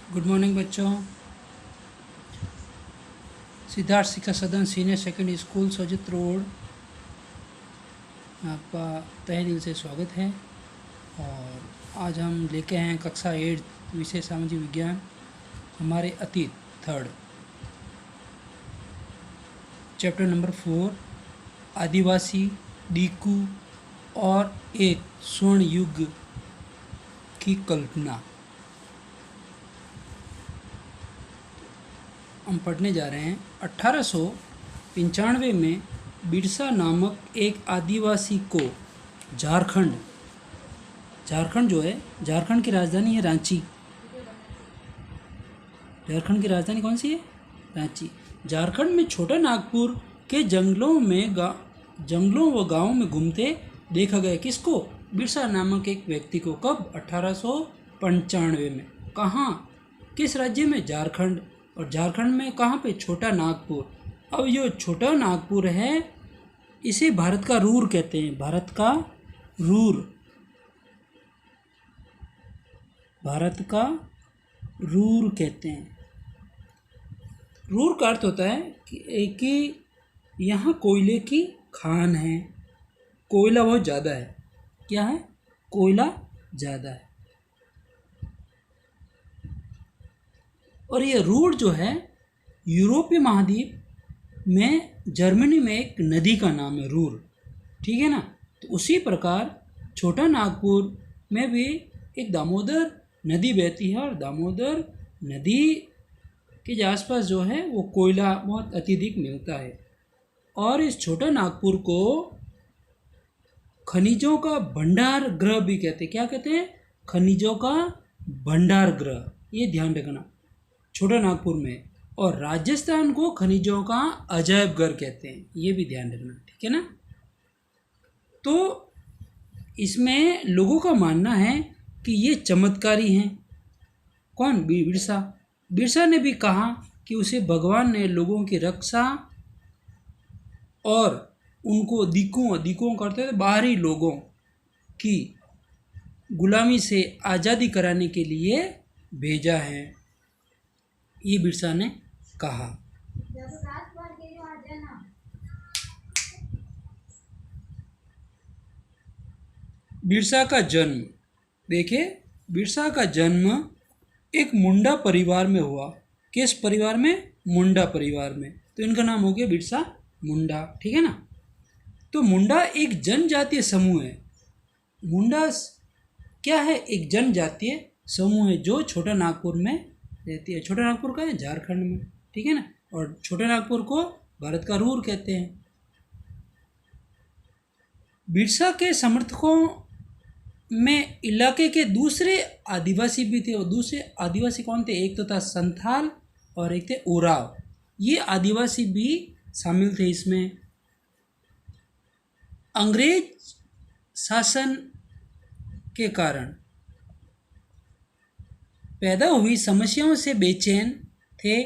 Good morning बच्चों। सिद्धार्थ शिक्षा सदन सीनियर सेकेंडरी स्कूल सोजित रोड, आपका तहे दिल से स्वागत है। और आज हम लेके हैं कक्षा 8 विषय सामाजिक विज्ञान, हमारे अतीत थर्ड, चैप्टर नंबर 4, आदिवासी, डीकू और एक स्वर्ण युग की कल्पना। हम पढ़ने जा रहे हैं। 1895 में बिरसा नामक एक आदिवासी को झारखंड जो है, झारखंड की राजधानी है रांची। झारखंड की राजधानी कौन सी है? रांची। झारखंड में छोटा नागपुर के जंगलों व गांवों में घूमते देखा गया। किसको? बिरसा नामक एक व्यक्ति को। कब? 1895 में। कहाँ? किस राज्य में? झारखंड। और झारखंड में कहाँ पे? छोटा नागपुर। अब जो छोटा नागपुर है, इसे भारत का रूर कहते हैं। भारत का रूर, भारत का रूर कहते हैं। रूर का अर्थ होता है कि यहाँ कोयले की खान है, कोयला बहुत ज़्यादा है। क्या है? कोयला ज़्यादा है। और ये रूर जो है, यूरोपीय महाद्वीप में जर्मनी में एक नदी का नाम है रूर। ठीक है ना? तो उसी प्रकार छोटा नागपुर में भी एक दामोदर नदी बहती है, और दामोदर नदी के आसपास जो है वो कोयला बहुत अत्यधिक मिलता है। और इस छोटा नागपुर को खनिजों का भंडार गृह भी कहते हैं। क्या कहते हैं? खनिजों का भंडार गृह। ये ध्यान रखना, छोटा नागपुर में। और राजस्थान को खनिजों का अजायब घर कहते हैं। ये भी ध्यान रखना, ठीक है ना? तो इसमें लोगों का मानना है कि ये चमत्कारी हैं। कौन? बिरसा। बिरसा ने भी कहा कि उसे भगवान ने लोगों की रक्षा और उनको दिकों करते थे बाहरी लोगों की गुलामी से आज़ादी कराने के लिए भेजा है। ये बिरसा ने कहा। बिरसा का जन्म देखिए। बिरसा का जन्म एक मुंडा परिवार में हुआ। किस परिवार में? मुंडा परिवार में। तो इनका नाम हो गया बिरसा मुंडा। ठीक है ना? तो मुंडा एक जनजातीय समूह है। मुंडा क्या है? एक जनजातीय समूह है जो छोटा नागपुर में रहती है। छोटा नागपुर का है? झारखंड में। ठीक है ना? और छोटा नागपुर को भारत का रूर कहते हैं। बिरसा के समर्थकों में इलाके के दूसरे आदिवासी भी थे। और दूसरे आदिवासी कौन थे? एक तो था संथाल और एक थे उराव। ये आदिवासी भी शामिल थे इसमें। अंग्रेज शासन के कारण पैदा हुई समस्याओं से बेचैन थे।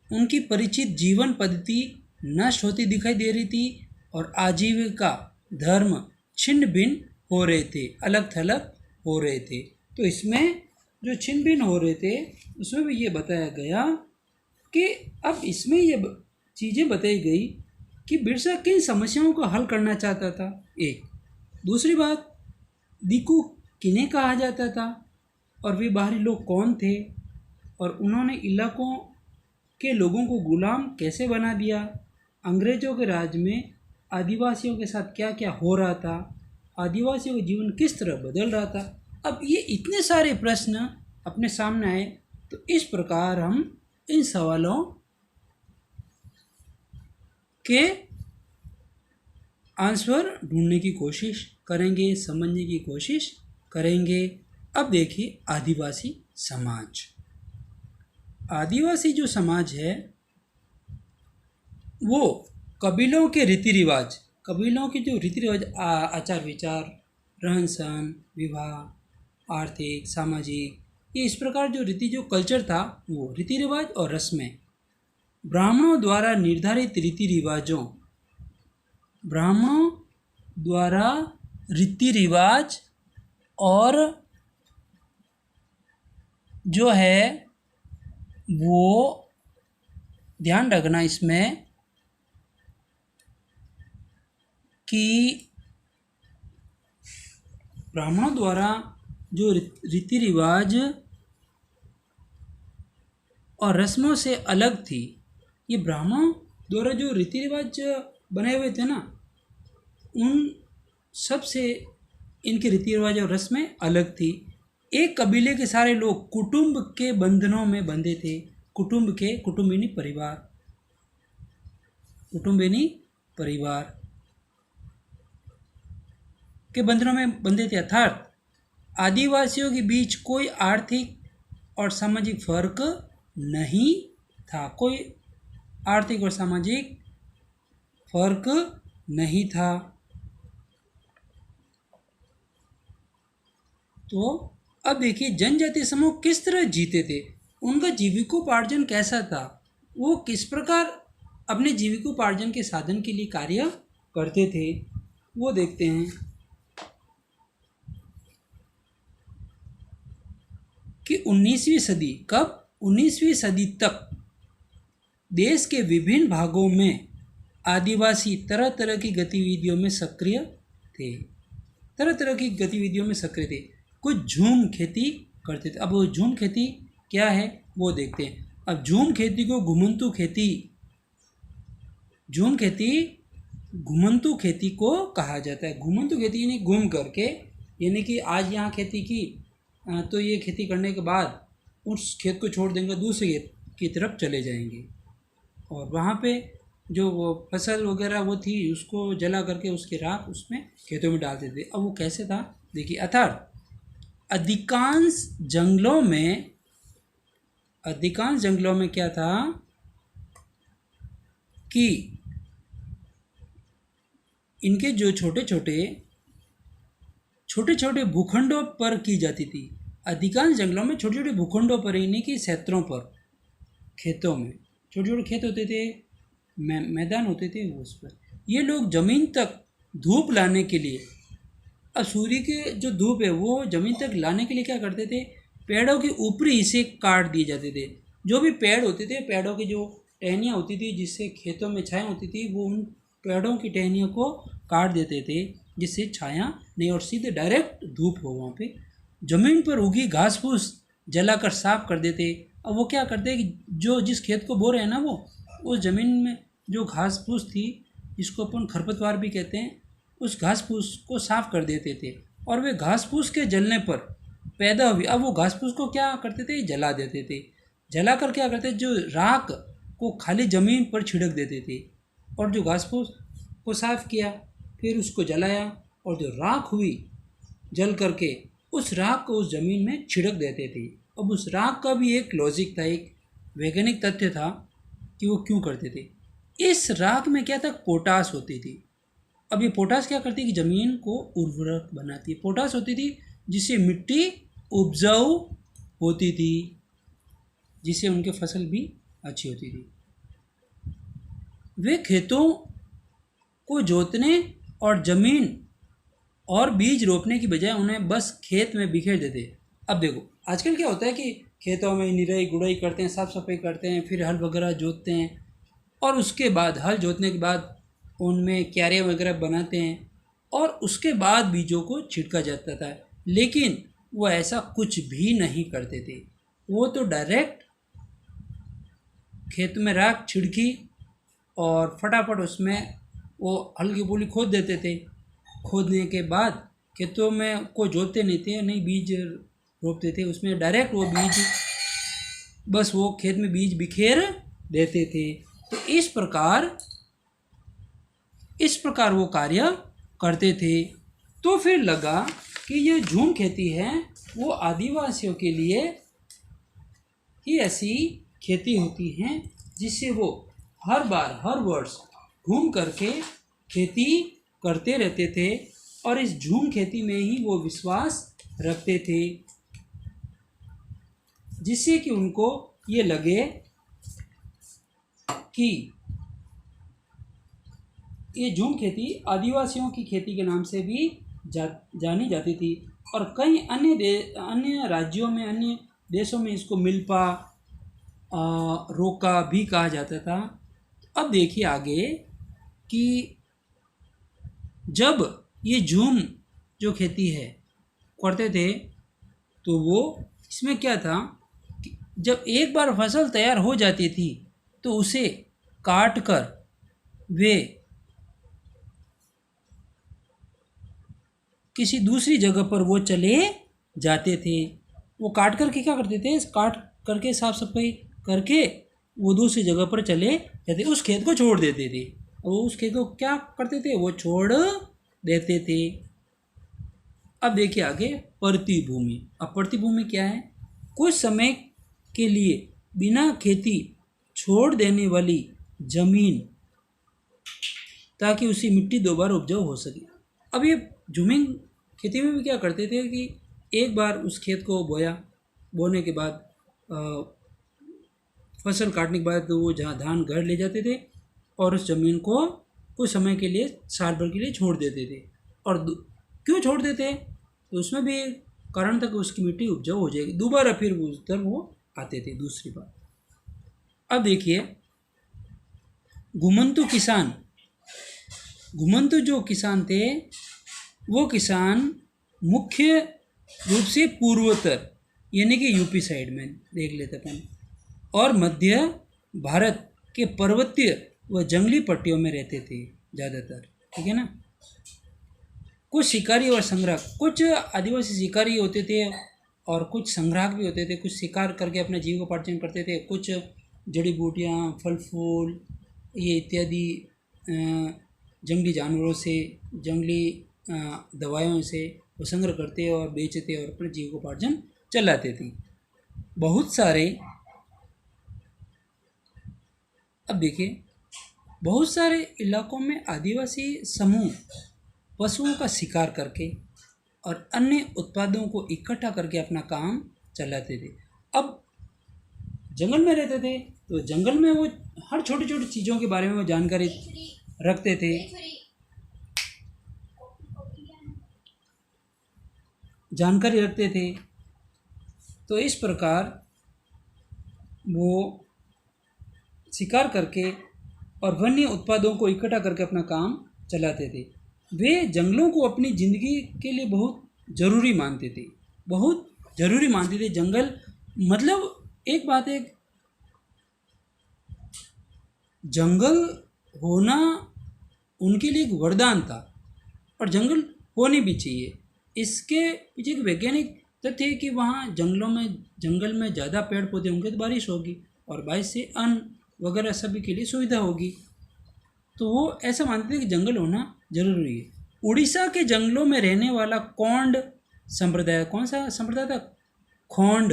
उनकी परिचित जीवन पद्धति नष्ट होती दिखाई दे रही थी, और आजीविका, धर्म छिन्न भिन्न हो रहे थे, अलग थलग हो रहे थे। तो इसमें जो छिन्न भिन्न हो रहे थे, उसमें भी ये बताया गया कि अब इसमें ये चीज़ें बताई गई कि बिरसा किन समस्याओं को हल करना चाहता था। एक दूसरी बात, दिकू किन्हें कहा जाता था और वे बाहरी लोग कौन थे, और उन्होंने इलाकों के लोगों को गुलाम कैसे बना दिया। अंग्रेज़ों के राज में आदिवासियों के साथ क्या क्या हो रहा था, आदिवासियों का जीवन किस तरह बदल रहा था। अब ये इतने सारे प्रश्न अपने सामने आए, तो इस प्रकार हम इन सवालों के आंसर ढूंढने की कोशिश करेंगे, समझने की कोशिश करेंगे। अब देखिए, आदिवासी समाज। आदिवासी जो समाज है वो कबीलों के रीति रिवाज, कबीलों के जो रीति रिवाज, आचार विचार, रहन सहन, विवाह, आर्थिक, सामाजिक, ये इस प्रकार जो कल्चर था, वो रीति रिवाज और रस्में ब्राह्मणों द्वारा निर्धारित रीति रिवाजों, ब्राह्मणों द्वारा रीति रिवाज और जो है वो ध्यान रखना इसमें कि ब्राह्मणों द्वारा जो रीति रिवाज और रस्मों से अलग थी। ये ब्राह्मणों द्वारा जो रीति रिवाज बने हुए थे ना, उन सब से इनके रीति रिवाज और रस्में अलग थी। एक कबीले के सारे लोग कुटुंब के बंधनों में बंधे थे। कुटुंब यानी परिवार, कुटुंब यानी परिवार के बंधनों में बंधे थे। अर्थात आदिवासियों के बीच कोई आर्थिक और सामाजिक फर्क नहीं था। कोई आर्थिक और सामाजिक फर्क नहीं था। तो अब देखिए जनजातीय समूह किस तरह जीते थे, उनका जीविकोपार्जन कैसा था, वो किस प्रकार अपने जीविकोपार्जन के साधन के लिए कार्य करते थे, वो देखते हैं कि 19वीं सदी, कब 19वीं सदी तक देश के विभिन्न भागों में आदिवासी तरह तरह की गतिविधियों में सक्रिय थे। तरह तरह की गतिविधियों में सक्रिय थे। कुछ झूम खेती करते थे। अब वो झूम खेती क्या है वो देखते हैं। अब झूम खेती को घुमंतू खेती को कहा जाता है। घुमंतू खेती यानी घूम करके, यानी कि आज यहाँ खेती की तो ये खेती करने के बाद उस खेत को छोड़ देंगे, दूसरे खेत की तरफ चले जाएंगे और वहाँ पे जो वो फसल वगैरह वो थी उसको जला करके उसके राख उसमें खेतों में डालते थे। अब वो कैसे था देखिए। अर्थात अधिकांश जंगलों में क्या था कि इनके जो छोटे छोटे भूखंडों पर की जाती थी। अधिकांश जंगलों में छोटे छोटे भूखंडों पर, यानी कि क्षेत्रों पर, खेतों में छोटे छोटे खेत होते थे, मैदान होते थे, वो उस पर ये लोग ज़मीन तक धूप लाने के लिए, अब सूर्य के जो धूप है वो ज़मीन तक लाने के लिए क्या करते थे, पेड़ों के ऊपरी हिस्से काट दिए जाते थे। जो भी पेड़ होते थे, पेड़ों की जो टहनियाँ होती थी जिससे खेतों में छाया होती थी, वो उन पेड़ों की टहनियों को काट देते थे जिससे छाया नहीं और सीधे डायरेक्ट धूप हो। वहाँ पे ज़मीन पर उगी घास फूस जलाकर साफ कर देते। अब वो क्या करते कि जो जिस खेत को बो रहे हैं ना, वो उस ज़मीन में जो घास फूस थी, जिसको अपन खरपतवार भी कहते हैं, उस घास फूस को साफ कर देते थे और वे घास फूस के जलने पर पैदा हुई। अब वो घास फूस को क्या करते थे, जला देते थे। जला कर क्या करते, जो राख को खाली ज़मीन पर छिड़क देते थे और जो घास फूस को साफ किया, फिर उसको जलाया और जो राख हुई जल करके उस राख को उस ज़मीन में छिड़क देते थे। अब उस राख का भी एक लॉजिक था, एक वैज्ञानिक तथ्य था कि वो क्यों करते थे। इस राख में क्या था, पोटास होती थी। अब ये पोटास क्या करती है कि ज़मीन को उर्वरक बनाती है। पोटास होती थी जिससे मिट्टी उपजाऊ होती थी, जिससे उनके फसल भी अच्छी होती थी। वे खेतों को जोतने और ज़मीन और बीज रोपने की बजाय उन्हें बस खेत में बिखेर देते। अब देखो आजकल क्या होता है कि खेतों में निराई गुड़ाई करते हैं, साफ़ सफाई करते हैं, फिर हल वगैरह जोतते हैं और उसके बाद हल जोतने के बाद उनमें क्यारे वगैरह बनाते हैं और उसके बाद बीजों को छिड़का जाता था। लेकिन वो ऐसा कुछ भी नहीं करते थे। वो तो डायरेक्ट खेत में राख छिड़की और फटाफट उसमें वो हल्की फुल्की खोद देते थे। खोदने के बाद खेतों में को जोतते नहीं थे, नहीं बीज रोपते थे, उसमें डायरेक्ट वो बीज बस वो खेत में बीज बिखेर देते थे। तो इस प्रकार वो कार्य करते थे। तो फिर लगा कि ये झूम खेती है वो आदिवासियों के लिए ही ऐसी खेती होती है जिससे वो हर वर्ष घूम करके खेती करते रहते थे और इस झूम खेती में ही वो विश्वास रखते थे, जिससे कि उनको ये लगे कि ये झूम खेती आदिवासियों की खेती के नाम से भी जानी जाती थी और कई अन्य राज्यों में, अन्य देशों में इसको मिल्पा, रोका भी कहा जाता था। अब देखिए आगे कि जब ये झूम जो खेती है करते थे तो वो इसमें क्या था कि जब एक बार फसल तैयार हो जाती थी तो उसे काट कर वे किसी दूसरी जगह पर वो चले जाते थे। वो काट करके क्या करते थे, काट करके साफ सफाई करके वो दूसरी जगह पर चले जाते, उस खेत को छोड़ देते थे। वो उस खेत को क्या करते थे, वो छोड़ देते थे। अब देखिए आगे प्रतिभूमि। अब प्रतिभूमि क्या है, कुछ समय के लिए बिना खेती छोड़ देने वाली जमीन ताकि उसी मिट्टी दोबारा उपजाऊ हो सके। अब ये झूमिंग खेती में भी क्या करते थे कि एक बार उस खेत को बोया, बोने के बाद फसल काटने के बाद तो वो जहाँ धान घर ले जाते थे और उस ज़मीन को कुछ समय के लिए साल भर के लिए छोड़ देते थे। और क्यों छोड़ देते, तो उसमें भी कारण था कि उसकी मिट्टी उपजाऊ हो जाएगी, दोबारा फिर उस तरफ वो आते थे दूसरी बार। अब देखिए घुमंतु किसान, घुमंतु जो किसान थे वो किसान मुख्य रूप से पूर्वोत्तर यानी कि यूपी साइड में देख लेते अपन, और मध्य भारत के पर्वतीय व जंगली पट्टियों में रहते थे ज़्यादातर, ठीक है ना। कुछ शिकारी और संग्राहक, कुछ आदिवासी शिकारी होते थे और कुछ संग्राहक भी होते थे। कुछ शिकार करके अपने जीविकोपार्जन करते थे, कुछ जड़ी बूटियाँ, फल फूल ये इत्यादि जंगली जानवरों से, जंगली दवाइयों से वो संग्रह करते और बेचते और अपने जीविकोपार्जन चलाते थे। बहुत सारे, अब देखिए बहुत सारे इलाकों में आदिवासी समूह पशुओं का शिकार करके और अन्य उत्पादों को इकट्ठा करके अपना काम चलाते थे। अब जंगल में रहते थे तो जंगल में वो हर छोटी छोटी चीज़ों के बारे में वो जानकारी रखते थे, जानकारी रखते थे। तो इस प्रकार वो शिकार करके और वन्य उत्पादों को इकट्ठा करके अपना काम चलाते थे। वे जंगलों को अपनी ज़िंदगी के लिए बहुत ज़रूरी मानते थे, बहुत ज़रूरी मानते थे। जंगल मतलब एक बात है, जंगल होना उनके लिए एक वरदान था और जंगल होने भी चाहिए। इसके पीछे एक वैज्ञानिक तथ्य है कि वहाँ जंगल में ज़्यादा पेड़ पौधे होंगे तो बारिश होगी और बारिश से अन्न वगैरह सभी के लिए सुविधा होगी। तो वो ऐसा मानते थे कि जंगल होना जरूरी है। उड़ीसा के जंगलों में रहने वाला खोंड संप्रदाय, कौन सा संप्रदाय था, खोंड,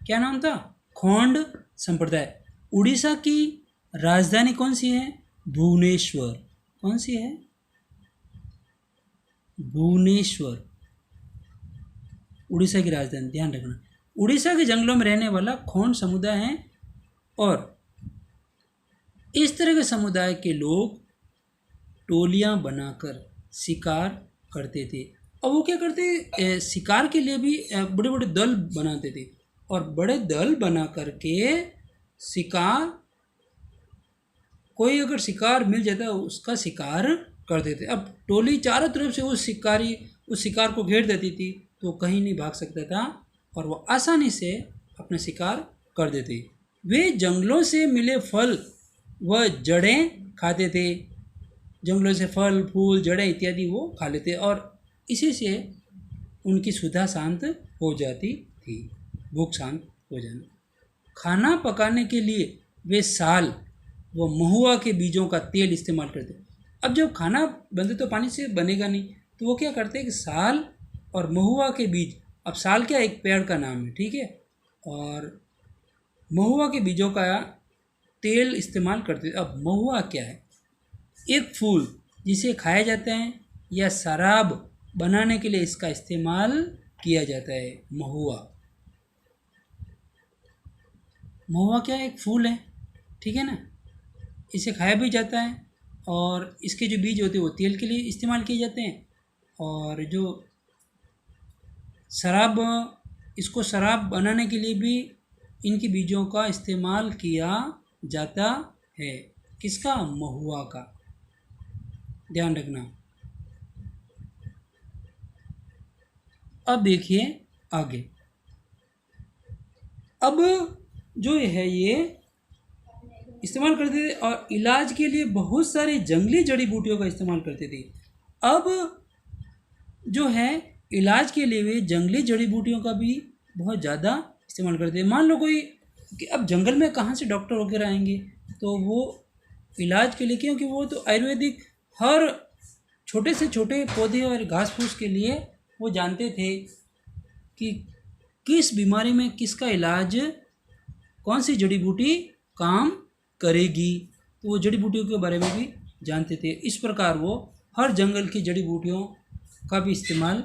क्या नाम था, खोंड संप्रदाय। उड़ीसा की राजधानी कौन सी है, भुवनेश्वर। कौन सी है, भुवनेश्वर, उड़ीसा की राजधानी, ध्यान रखना। उड़ीसा के जंगलों में रहने वाला खोंड समुदाय है और इस तरह के समुदाय के लोग टोलियां बनाकर शिकार करते थे। और वो क्या करते, शिकार के लिए भी बड़े बड़े दल बनाते थे और बड़े दल बना करके शिकार, कोई अगर शिकार मिल जाता है उसका शिकार करते थे। अब टोली चारों तरफ से उस शिकार को घेर देती थी तो कहीं नहीं भाग सकता था और वो आसानी से अपना शिकार कर देते। वे जंगलों से मिले फल व जड़ें खाते थे, जंगलों से फल फूल जड़ें इत्यादि वो खा लेते और इसी से उनकी सुधा शांत हो जाती थी, भूख शांत हो जाना। खाना पकाने के लिए वे साल व महुआ के बीजों का तेल इस्तेमाल करते। अब जब खाना बनते तो पानी से बनेगा नहीं, तो वो क्या करते हैं कि साल और महुआ के बीज, अब साल क्या एक पेड़ का नाम है, ठीक है, और महुआ के बीजों का तेल इस्तेमाल करते। अब महुआ क्या है, एक फूल जिसे खाया जाता है या शराब बनाने के लिए इसका इस्तेमाल किया जाता है। महुआ, महुआ क्या है, एक फूल है, ठीक है ना, इसे खाया भी जाता है और इसके जो बीज होते हैं वो तेल के लिए इस्तेमाल किए जाते हैं। और जो शराब, इसको शराब बनाने के लिए भी इनके बीजों का इस्तेमाल किया जाता है। किसका? महुआ का। ध्यान रखना। अब देखिए आगे। अब जो है ये इस्तेमाल करते थे और इलाज के लिए बहुत सारी जंगली जड़ी बूटियों का इस्तेमाल करते थे। अब जो है इलाज के लिए वे जंगली जड़ी बूटियों का भी बहुत ज़्यादा इस्तेमाल करते हैं। मान लो कोई कि अब जंगल में कहाँ से डॉक्टर वगैरह आएंगे, तो वो इलाज के लिए, क्योंकि वो तो आयुर्वेदिक हर छोटे से छोटे पौधे और घास फूस के लिए वो जानते थे कि किस बीमारी में किसका इलाज, कौन सी जड़ी बूटी काम करेगी, तो वो जड़ी बूटियों के बारे में भी जानते थे। इस प्रकार वो हर जंगल की जड़ी बूटियों का भी इस्तेमाल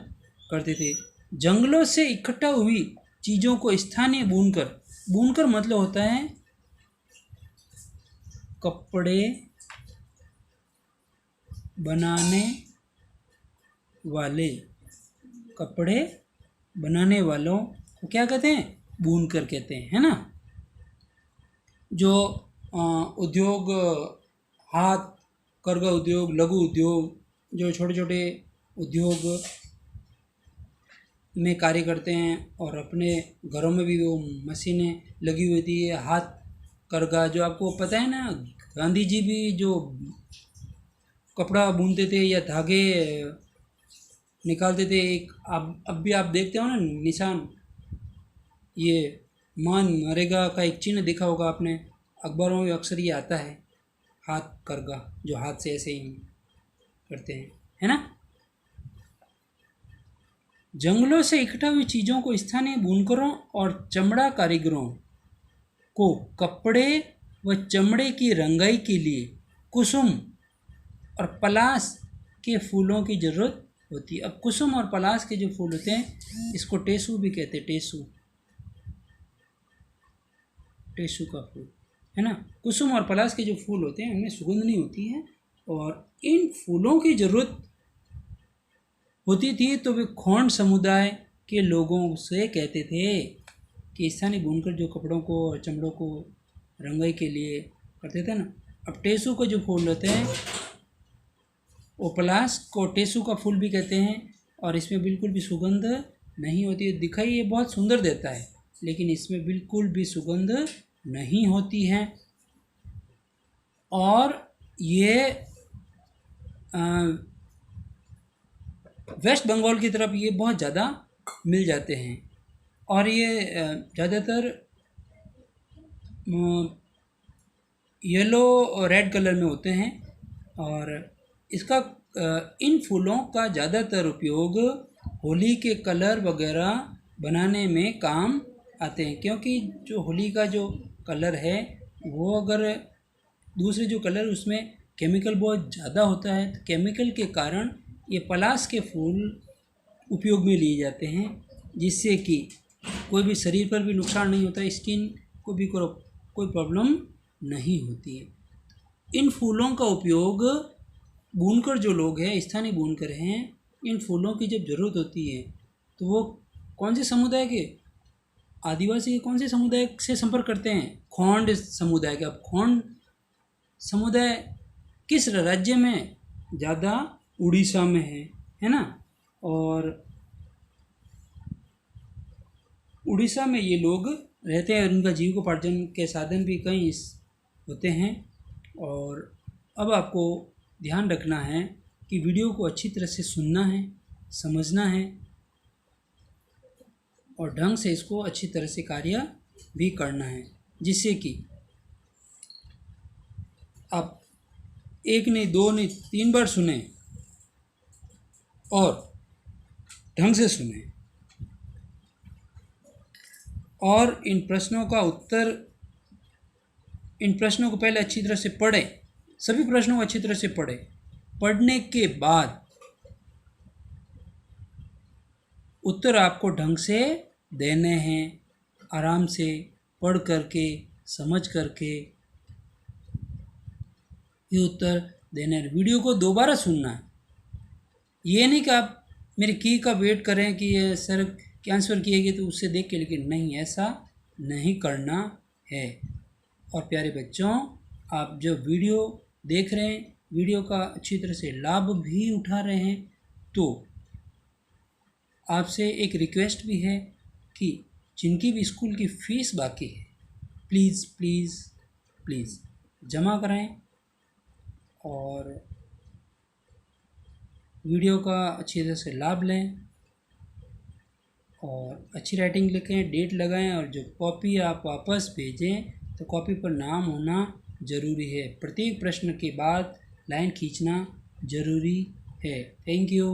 करते थे। जंगलों से इकट्ठा हुई चीज़ों को स्थानीय बुनकर मतलब होता है कपड़े बनाने वाले। कपड़े बनाने वालों को क्या कहते हैं? बुनकर कहते हैं, है ना। जो उद्योग, हाथ करघा उद्योग, लघु उद्योग, जो छोटे छोटे उद्योग में कार्य करते हैं और अपने घरों में भी वो मशीनें लगी हुई थी, हाथ करघा, जो आपको पता है ना, गांधी जी भी जो कपड़ा बुनते थे या धागे निकालते थे, एक अब भी आप देखते हो ना निशान, ये मान नरेगा का एक चिन्ह देखा होगा आपने, अखबारों में अक्सर ये आता है, हाथ करघा, जो हाथ से ऐसे ही करते हैं, है ना। जंगलों से इकट्ठा हुई चीज़ों को स्थानीय बुनकरों और चमड़ा कारीगरों को कपड़े व चमड़े की रंगाई के लिए कुसुम और पलाश के फूलों की ज़रूरत होती है। अब कुसुम और पलाश के जो फूल होते हैं इसको टेसू भी कहते हैं, टेसू का फूल, है ना। कुसुम और पलाश के जो फूल होते हैं उनमें सुगंध नहीं होती है और इन फूलों की ज़रूरत होती थी, तो वे खोंड समुदाय के लोगों से कहते थे कि स्थानीय बुनकर जो कपड़ों को और चमड़ों को रंगाई के लिए करते थे ना। अब टेसू के जो फूल होते हैं वो पलाश को टेसू का फूल भी कहते हैं और इसमें बिल्कुल भी सुगंध नहीं होती है। दिखाई ये बहुत सुंदर देता है लेकिन इसमें बिल्कुल भी सुगंध नहीं होती है और ये वेस्ट बंगाल की तरफ ये बहुत ज़्यादा मिल जाते हैं और ये ज़्यादातर येलो और रेड कलर में होते हैं और इसका इन फूलों का ज़्यादातर उपयोग होली के कलर वगैरह बनाने में काम आते हैं, क्योंकि जो होली का जो कलर है वो अगर दूसरे जो कलर उसमें केमिकल बहुत ज़्यादा होता है, तो केमिकल के कारण ये पलाश के फूल उपयोग में लिए जाते हैं जिससे कि कोई भी शरीर पर भी नुकसान नहीं होता, स्किन को भी कोई प्रॉब्लम नहीं होती है। इन फूलों का उपयोग बुनकर जो लोग हैं, स्थानीय बुनकर हैं, इन फूलों की जब ज़रूरत होती है तो वो कौन से समुदाय के, आदिवासी के कौन से समुदाय से संपर्क करते हैं? खोंड समुदाय के। अब खोंड समुदाय किस राज्य में? ज़्यादा उड़ीसा में है ना। और उड़ीसा में ये लोग रहते हैं और उनका जीविकोपार्जन के साधन भी कई होते हैं। और अब आपको ध्यान रखना है कि वीडियो को अच्छी तरह से सुनना है, समझना है और ढंग से इसको अच्छी तरह से कार्य भी करना है, जिससे कि आप एक नहीं, दो नहीं, 3 बार सुने और ढंग से सुने और इन प्रश्नों को पहले अच्छी तरह से पढ़ें, सभी प्रश्नों को अच्छी तरह से पढ़ें। पढ़ने के बाद उत्तर आपको ढंग से देने हैं, आराम से पढ़ करके, समझ करके ये उत्तर देने हैं। वीडियो को दोबारा सुनना है, ये नहीं कि आप मेरे की का वेट करें कि ये सर के आंसर किए गए तो उससे देख के, लेकिन नहीं, ऐसा नहीं करना है। और प्यारे बच्चों, आप जो वीडियो देख रहे हैं, वीडियो का अच्छी तरह से लाभ भी उठा रहे हैं, तो आपसे एक रिक्वेस्ट भी है कि जिनकी भी स्कूल की फ़ीस बाकी है, प्लीज़ प्लीज़ प्लीज़ जमा कराएं और वीडियो का अच्छी तरह से लाभ लें और अच्छी राइटिंग लिखें, डेट लगाएं, और जो कॉपी आप वापस भेजें तो कॉपी पर नाम होना ज़रूरी है। प्रत्येक प्रश्न के बाद लाइन खींचना ज़रूरी है। Thank you.